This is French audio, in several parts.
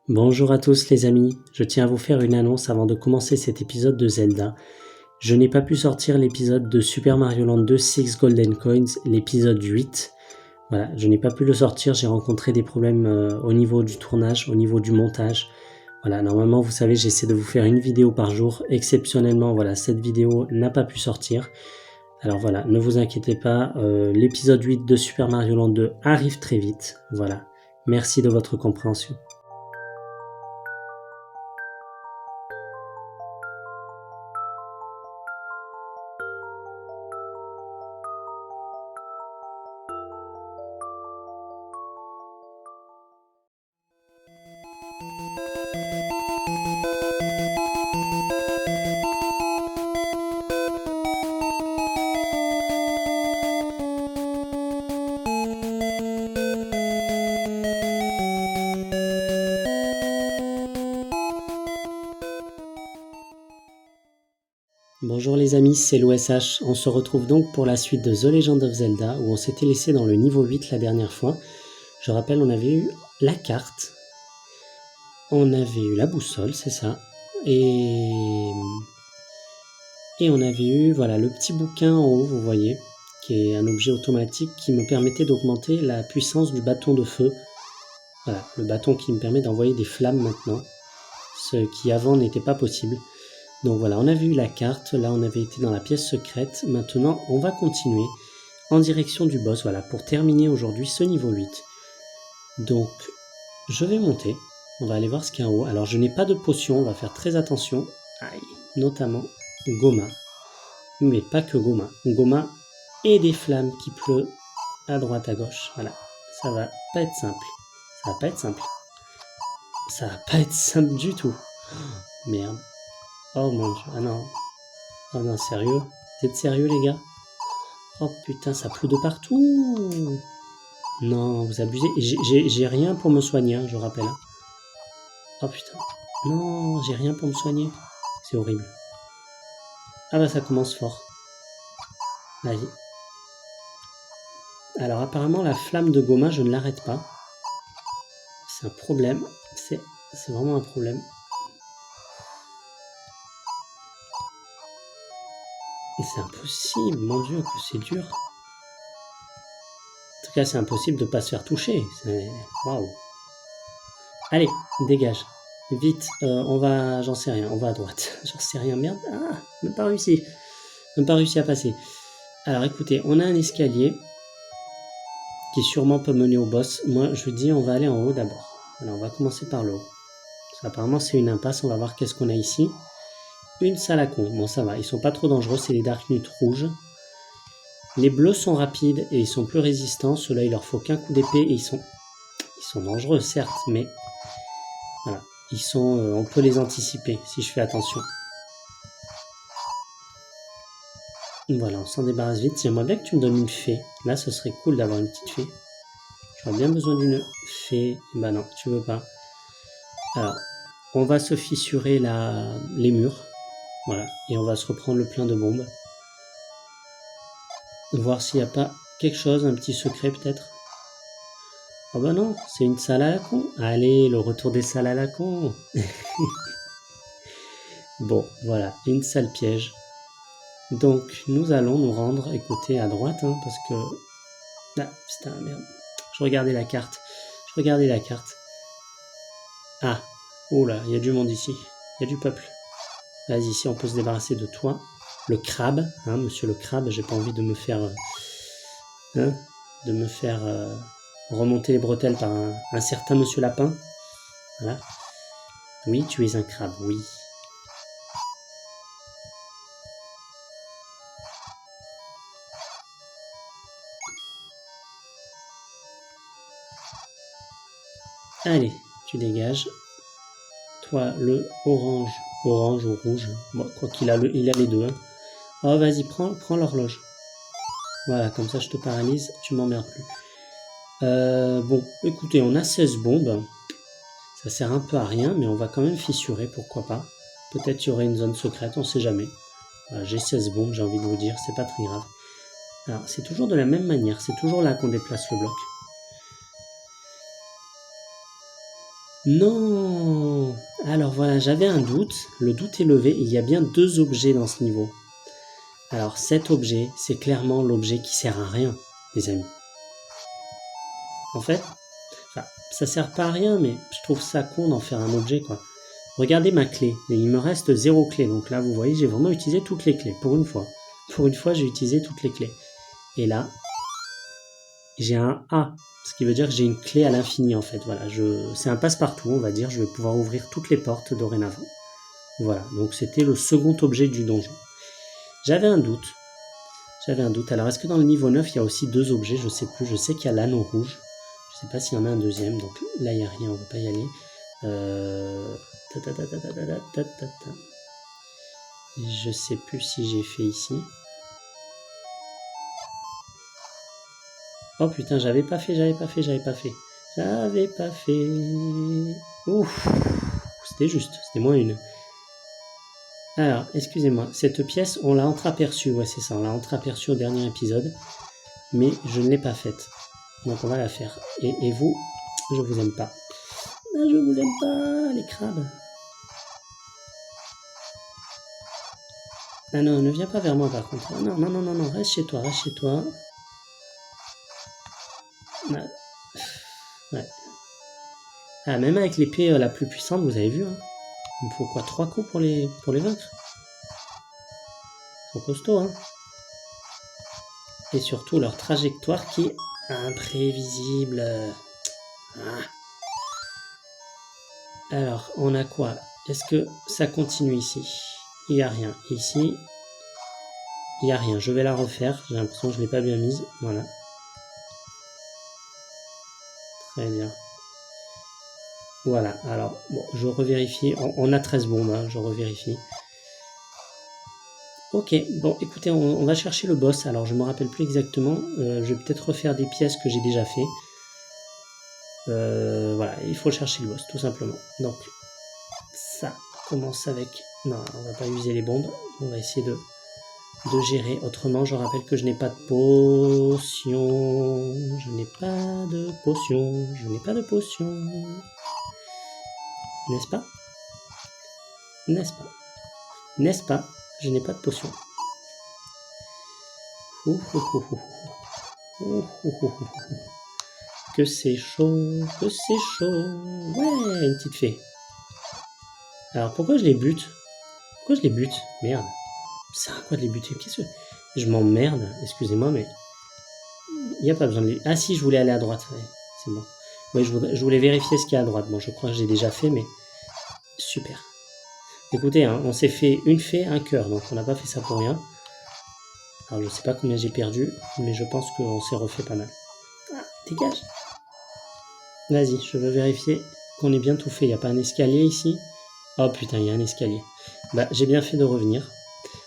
Bonjour à tous les amis, je tiens à vous faire une annonce avant de commencer cet épisode de Zelda. Je n'ai pas pu sortir l'épisode de Super Mario Land 2 Six Golden Coins, l'épisode 8. Voilà, je n'ai pas pu le sortir, j'ai rencontré des problèmes au niveau du tournage, au niveau du montage. Voilà, normalement vous savez j'essaie de vous faire une vidéo par jour. Exceptionnellement, voilà, cette vidéo n'a pas pu sortir. Alors voilà, ne vous inquiétez pas, l'épisode 8 de Super Mario Land 2 arrive très vite. Voilà, merci de votre compréhension. Bonjour les amis, c'est l'OSH. On se retrouve donc pour la suite de The Legend of Zelda où on s'était laissé dans le niveau 8 la dernière fois. Je rappelle, on avait eu la carte, on avait eu la boussole, c'est ça, et on avait eu voilà, le petit bouquin en haut, vous voyez, qui est un objet automatique qui me permettait d'augmenter la puissance du bâton de feu. Voilà, le bâton qui me permet d'envoyer des flammes maintenant, ce qui avant n'était pas possible. Donc voilà, on avait eu la carte, là on avait été dans la pièce secrète, maintenant on va continuer en direction du boss, voilà, pour terminer aujourd'hui ce niveau 8. Donc, je vais monter, on va aller voir ce qu'il y a en haut. Alors je n'ai pas de potion, on va faire très attention, aïe, notamment Goma, mais pas que Goma, Goma et des flammes qui pleuvent à droite à gauche, voilà, ça va pas être simple, ça va pas être simple, ça va pas être simple du tout, oh, merde, oh mon dieu, ah non. Oh non, sérieux? Vous êtes sérieux, les gars? Oh putain, ça pleut de partout! Non, vous abusez. J'ai rien pour me soigner, hein, je rappelle. Oh putain. Non, j'ai rien pour me soigner. C'est horrible. Ah bah ça commence fort. Vas-y. Alors apparemment, la flamme de Goma, je ne l'arrête pas. C'est un problème. C'est vraiment un problème. C'est impossible, mon dieu, que c'est dur. En tout cas, c'est impossible de ne pas se faire toucher. Waouh. Allez, dégage. Vite, on va... J'en sais rien, on va à droite. J'en sais rien, merde. Ah, même pas réussi. Même pas réussi à passer. Alors écoutez, on a un escalier qui sûrement peut mener au boss. Moi, je dis on va aller en haut d'abord. Alors on va commencer par le haut. Apparemment, c'est une impasse. On va voir qu'est-ce qu'on a ici. Une salle à con. Bon, ça va. Ils sont pas trop dangereux. C'est les Dark Nut rouges. Les bleus sont rapides et ils sont plus résistants. Ceux-là, il leur faut qu'un coup d'épée et ils sont dangereux, certes, mais voilà. Ils sont, on peut les anticiper si je fais attention. Voilà, on s'en débarrasse vite. J'aimerais bien que tu me donnes une fée. Là, ce serait cool d'avoir une petite fée. J'aurais bien besoin d'une fée. Bah non, tu veux pas. Alors, on va se fissurer les murs. Voilà, et on va se reprendre le plein de bombes. Voir s'il n'y a pas quelque chose, un petit secret peut-être. Oh bah non, c'est une salle à la con. Allez, le retour des salles à la con. Bon, voilà, une salle piège. Donc, nous allons nous rendre, écoutez, à droite, hein, parce que... Ah, putain, merde. Je regardais la carte. Ah, oh là, il y a du monde ici. Il y a du peuple. Vas-y, si on peut se débarrasser de toi. Le crabe, hein, monsieur le crabe, j'ai pas envie de me faire... remonter les bretelles par un certain monsieur lapin. Voilà. Oui, tu es un crabe, oui. Allez, tu dégages. Toi, le orange ou rouge. Bon, quoi qu'il a, il a les deux. Hein. Oh, vas-y, prends l'horloge. Voilà, comme ça je te paralyse, tu m'emmerdes plus. Bon, écoutez, on a 16 bombes. Ça sert un peu à rien, mais on va quand même fissurer, pourquoi pas. Peut-être qu'il y aurait une zone secrète, on sait jamais. Voilà, j'ai 16 bombes, j'ai envie de vous dire, c'est pas très grave. Alors, c'est toujours de la même manière, c'est toujours là qu'on déplace le bloc. Non. Alors voilà, j'avais un doute. Le doute est levé. Il y a bien 2 objets dans ce niveau. Alors cet objet, c'est clairement l'objet qui sert à rien, les amis. En fait, ça sert pas à rien, mais je trouve ça con d'en faire un objet, quoi. Regardez ma clé. Et il me reste 0 clé. Donc là, vous voyez, j'ai vraiment utilisé toutes les clés, pour une fois. Pour une fois, j'ai utilisé toutes les clés. Et là, j'ai un A. Ce qui veut dire que j'ai une clé à l'infini, en fait. Voilà, c'est un passe-partout, on va dire. Je vais pouvoir ouvrir toutes les portes dorénavant. Voilà, donc c'était le second objet du donjon. J'avais un doute. Alors, est-ce que dans le niveau 9, il y a aussi 2 objets? Je sais plus. Je sais qu'il y a l'anneau rouge. Je sais pas s'il y en a un deuxième. Donc là, il n'y a rien. On ne va pas y aller. Je sais plus si j'ai fait ici. Oh putain, j'avais pas fait. Ouf, c'était juste. C'était moins une. Alors, excusez-moi, cette pièce, on l'a entreaperçue, ouais c'est ça, on l'a entreaperçue au dernier épisode, mais je ne l'ai pas faite. Donc on va la faire. Et vous, je vous aime pas. Ah, je vous aime pas, les crabes. Ah non, ne viens pas vers moi par contre. Ah, non, reste chez toi. Ouais. Ah, même avec l'épée la plus puissante, vous avez vu, hein. Il me faut quoi, 3 coups pour les vaincre? Ils sont costauds, hein. Et surtout leur trajectoire qui est imprévisible. Alors, on a quoi? Est-ce que ça continue ici? Il n'y a rien. Ici, il n'y a rien. Je vais la refaire. J'ai l'impression que je ne l'ai pas bien mise. Voilà. Très bien. Voilà. Alors, bon, je revérifie. On a 13 bombes, hein, je revérifie. Ok, bon, écoutez, on va chercher le boss. Alors, je ne me rappelle plus exactement. Je vais peut-être refaire des pièces que j'ai déjà fait. Voilà, il faut chercher le boss, tout simplement. Donc, ça commence avec... Non, on va pas user les bombes. On va essayer de gérer autrement. Je rappelle que je n'ai pas de potion. Je n'ai pas de potion. N'est-ce pas? Je n'ai pas de potion. Que c'est chaud. Ouais, une petite fée. Alors pourquoi je les bute? Merde. C'est à quoi de les buter? Qu'est-ce que... Je m'emmerde, excusez-moi, mais... Il n'y a pas besoin de les... Ah si, je voulais aller à droite. Ouais, c'est bon. Ouais, je voulais vérifier ce qu'il y a à droite. Bon, je crois que j'ai déjà fait, mais... Super. Écoutez, hein, on s'est fait une fée, un cœur, donc on n'a pas fait ça pour rien. Alors je sais pas combien j'ai perdu, mais je pense qu'on s'est refait pas mal. Ah, dégage. Vas-y, je veux vérifier qu'on ait bien tout fait. Il n'y a pas un escalier ici? Oh putain, il y a un escalier. Bah, j'ai bien fait de revenir.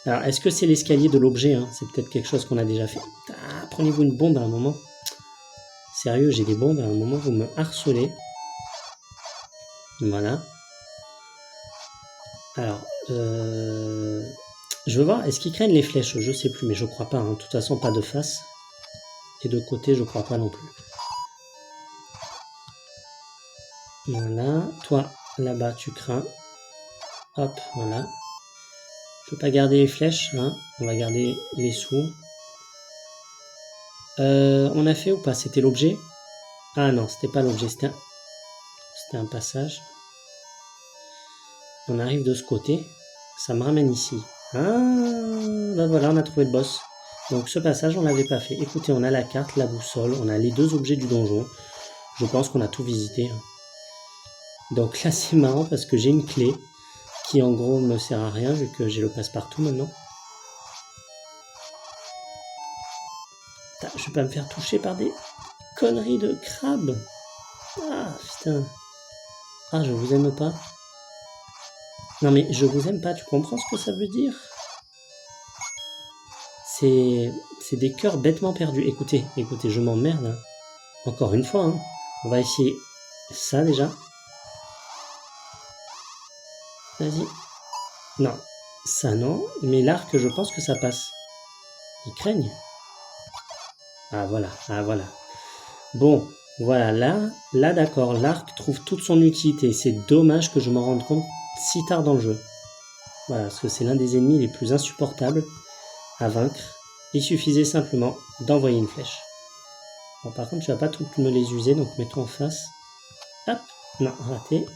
Alors, est-ce que c'est l'escalier de l'objet, hein? C'est peut-être quelque chose qu'on a déjà fait. Ah, prenez-vous une bombe à un moment. Sérieux, j'ai des bombes à un moment, vous me harcelez. Voilà. Alors, je veux voir, est-ce qu'ils craignent les flèches? Je sais plus, mais je crois pas, hein. De toute façon, pas de face. Et de côté, je crois pas non plus. Voilà. Toi, là-bas, tu crains. Hop, voilà. Je veux pas garder les flèches, hein. On va garder les sous. On a fait ou pas? C'était l'objet? Ah non, c'était pas l'objet, c'était un passage. On arrive de ce côté. Ça me ramène ici. Ah, bah voilà, on a trouvé le boss. Donc ce passage, on l'avait pas fait. Écoutez, on a la carte, la boussole, on a les 2 objets du donjon. Je pense qu'on a tout visité. Donc là, c'est marrant parce que j'ai une clé qui en gros me sert à rien vu que j'ai le passe-partout maintenant. Je vais pas me faire toucher par des conneries de crabes. Ah putain. Ah, je vous aime pas. Non mais je vous aime pas, tu comprends ce que ça veut dire? C'est des cœurs bêtement perdus. Écoutez, je m'emmerde. Hein. Encore une fois, hein. On va essayer ça déjà. Vas-y. Non, ça non, mais l'arc, je pense que ça passe. Ils craignent. Ah voilà. Bon, Voilà, là d'accord, l'arc trouve toute son utilité. C'est dommage que je m'en rende compte si tard dans le jeu. Voilà, parce que c'est l'un des ennemis les plus insupportables à vaincre. Il suffisait simplement d'envoyer une flèche. Bon, par contre, tu vas pas toutes me les user, donc mets-toi en face. Hop, non, raté.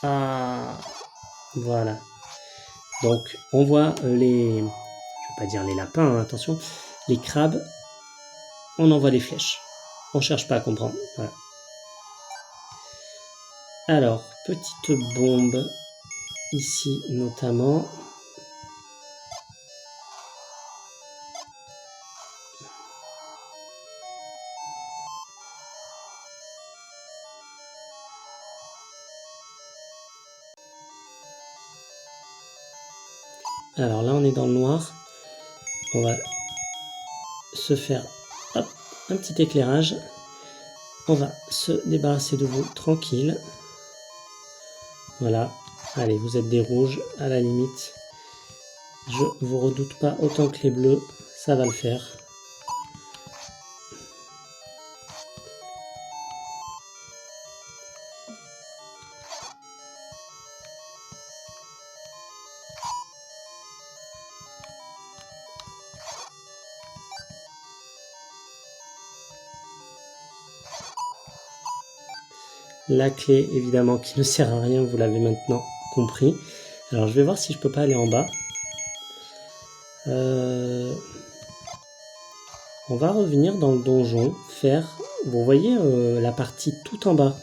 Ah, voilà. Donc, on voit les... Je vais pas dire les lapins, hein, attention. Les crabes, on envoie les flèches. On cherche pas à comprendre. Voilà. Alors, petite bombe ici notamment. Alors là, on est dans le noir. On va se faire hop, un petit éclairage. On va se débarrasser de vous tranquille. Voilà. Allez, vous êtes des rouges, à la limite. Je vous redoute pas autant que les bleus. Ça va le faire. La clé, évidemment, qui ne sert à rien, vous l'avez maintenant compris. Alors, je vais voir si je peux pas aller en bas. On va revenir dans le donjon, faire... Vous voyez la partie tout en bas.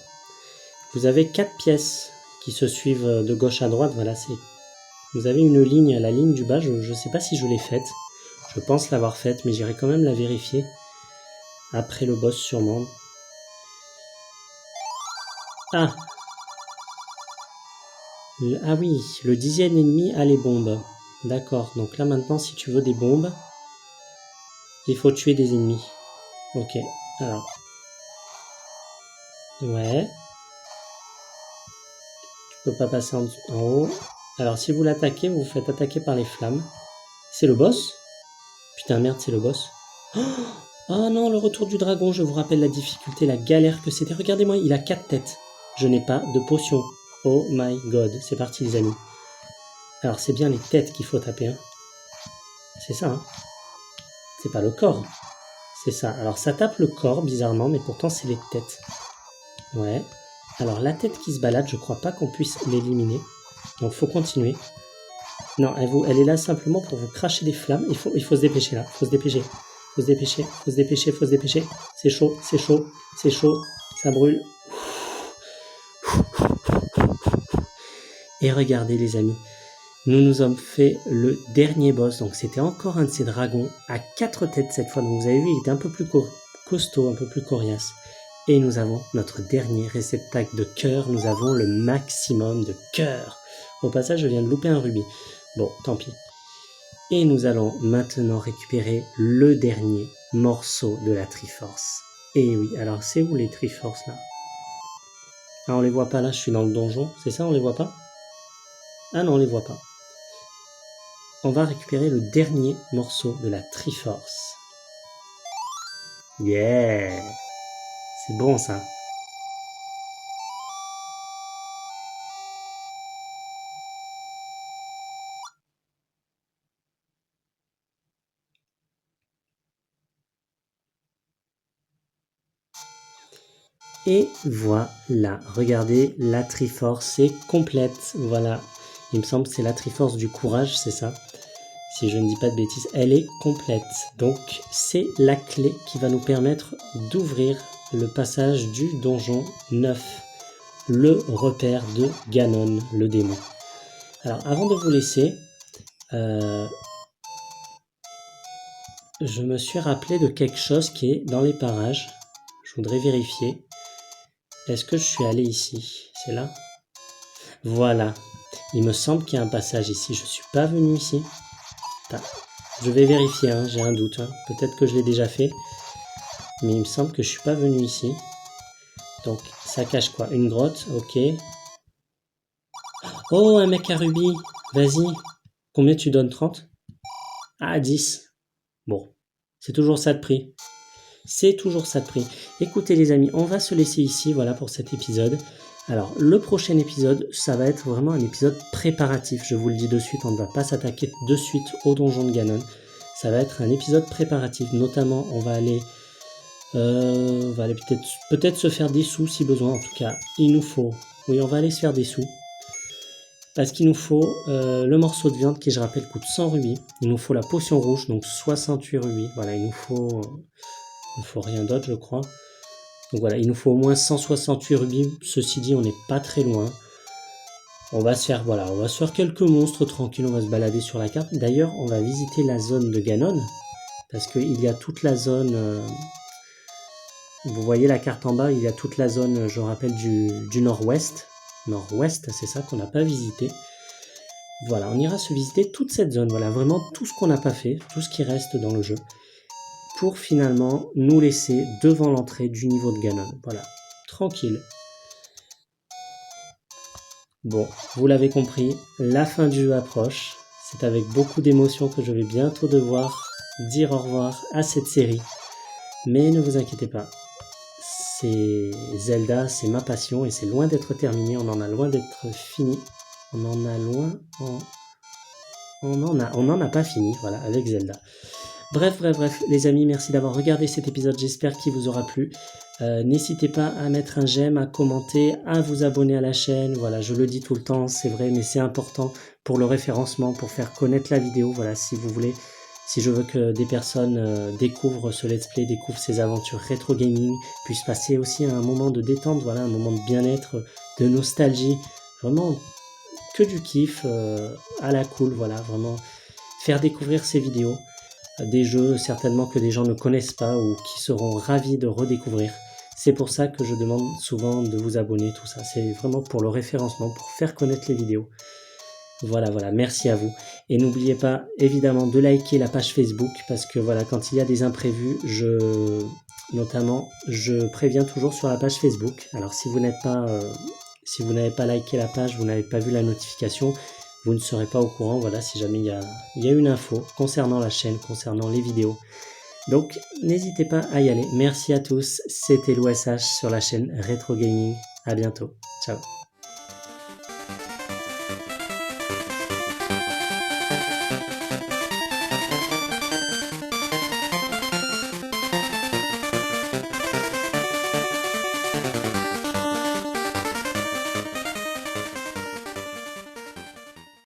Vous avez 4 pièces qui se suivent de gauche à droite. Voilà, c'est... Vous avez une ligne, la ligne du bas. Je ne sais pas si je l'ai faite. Je pense l'avoir faite, mais j'irai quand même la vérifier. Après le boss, sûrement. Ah, ah oui, le 10e ennemi a les bombes. D'accord, donc là maintenant, si tu veux des bombes, il faut tuer des ennemis. Ok, alors. Ouais. Tu peux pas passer en haut. Alors, si vous l'attaquez, vous vous faites attaquer par les flammes. C'est le boss? Putain, merde, c'est le boss. Oh non, le retour du dragon, je vous rappelle la difficulté, la galère que c'était. Regardez-moi, il a 4 têtes. Je n'ai pas de potion. Oh my god, c'est parti les amis. Alors, c'est bien les têtes qu'il faut taper. Hein. C'est ça, hein. C'est pas le corps. C'est ça. Alors, ça tape le corps, bizarrement, mais pourtant, c'est les têtes. Ouais. Alors, la tête qui se balade, je crois pas qu'on puisse l'éliminer. Donc, faut continuer. Non, elle est là simplement pour vous cracher des flammes. Il faut se dépêcher, là. Faut se dépêcher. Faut se dépêcher, faut se dépêcher, faut se dépêcher. C'est chaud, c'est chaud, c'est chaud. Ça brûle. Et regardez, les amis. Nous nous sommes fait le dernier boss. Donc, c'était encore un de ces dragons à 4 têtes cette fois. Donc, vous avez vu, il était un peu plus costaud, un peu plus coriace. Et nous avons notre dernier réceptacle de cœur. Nous avons le maximum de cœur. Au passage, je viens de louper un rubis. Bon, tant pis. Et nous allons maintenant récupérer le dernier morceau de la Triforce. Et oui, alors c'est où les Triforces là? Ah, on les voit pas là, je suis dans le donjon. C'est ça, on les voit pas? Ah non, on les voit pas. On va récupérer le dernier morceau de la Triforce. Yeah! C'est bon ça. Et voilà, regardez, la Triforce est complète. Voilà, il me semble que c'est la Triforce du courage, c'est ça. Si je ne dis pas de bêtises, elle est complète. Donc c'est la clé qui va nous permettre d'ouvrir le passage du donjon 9, le repère de Ganon, le démon. Alors avant de vous laisser, je me suis rappelé de quelque chose qui est dans les parages. Je voudrais vérifier. Est-ce que je suis allé ici? C'est là? Voilà. Il me semble qu'il y a un passage ici. Je ne suis pas venu ici. Attends. Je vais vérifier, hein, j'ai un doute. Hein. Peut-être que je l'ai déjà fait. Mais il me semble que je ne suis pas venu ici. Donc, ça cache quoi? Une grotte, ok. Oh, un mec à rubis. Vas-y. Combien tu donnes? 30? Ah, 10. Bon. C'est toujours ça de prix. C'est toujours ça de prix. Écoutez les amis, on va se laisser ici, voilà pour cet épisode. Alors, le prochain épisode, ça va être vraiment un épisode préparatif. Je vous le dis de suite, on ne va pas s'attaquer de suite au donjon de Ganon. Ça va être un épisode préparatif. Notamment, on va aller peut-être se faire des sous si besoin. En tout cas, il nous faut... Oui, on va aller se faire des sous. Parce qu'il nous faut le morceau de viande qui, je rappelle, coûte 100 rubis. Il nous faut la potion rouge, donc 68 rubis. Voilà, il nous faut rien d'autre, je crois. Donc voilà, il nous faut au moins 168 rubis. Ceci dit, on n'est pas très loin. On va se faire quelques monstres tranquilles. On va se balader sur la carte. D'ailleurs, on va visiter la zone de Ganon. Parce qu'il y a toute la zone... vous voyez la carte en bas, il y a toute la zone, je rappelle, du nord-ouest. Nord-ouest, c'est ça qu'on n'a pas visité. Voilà, on ira se visiter toute cette zone. Voilà, vraiment tout ce qu'on n'a pas fait, tout ce qui reste dans le jeu. Pour finalement nous laisser devant l'entrée du niveau de Ganon. Voilà, tranquille. Bon, vous l'avez compris, la fin du jeu approche. C'est avec beaucoup d'émotion que je vais bientôt devoir dire au revoir à cette série. Mais ne vous inquiétez pas, c'est Zelda, c'est ma passion et c'est loin d'être terminé, on en a loin d'être fini. On n'en a pas fini, voilà, avec Zelda. Bref, les amis, merci d'avoir regardé cet épisode, j'espère qu'il vous aura plu. N'hésitez pas à mettre un j'aime, à commenter, à vous abonner à la chaîne. Voilà, je le dis tout le temps, c'est vrai, mais c'est important pour le référencement, pour faire connaître la vidéo. Voilà, si vous voulez, si je veux que des personnes découvrent ce let's play, découvrent ces aventures rétro gaming, puissent passer aussi un moment de détente, voilà, un moment de bien-être, de nostalgie, vraiment que du kiff à la cool, voilà, vraiment faire découvrir ces vidéos. Des jeux certainement que des gens ne connaissent pas ou qui seront ravis de redécouvrir. C'est pour ça que je demande souvent de vous abonner, tout ça. C'est vraiment pour le référencement, pour faire connaître les vidéos. Voilà, merci à vous. Et n'oubliez pas évidemment de liker la page Facebook parce que voilà, quand il y a des imprévus, je préviens toujours sur la page Facebook. Alors si vous n'avez pas liké la page, vous n'avez pas vu la notification, vous ne serez pas au courant, voilà, si jamais il y a une info concernant la chaîne, concernant les vidéos. Donc, n'hésitez pas à y aller. Merci à tous, c'était l'OSH sur la chaîne Retro Gaming. À bientôt. Ciao.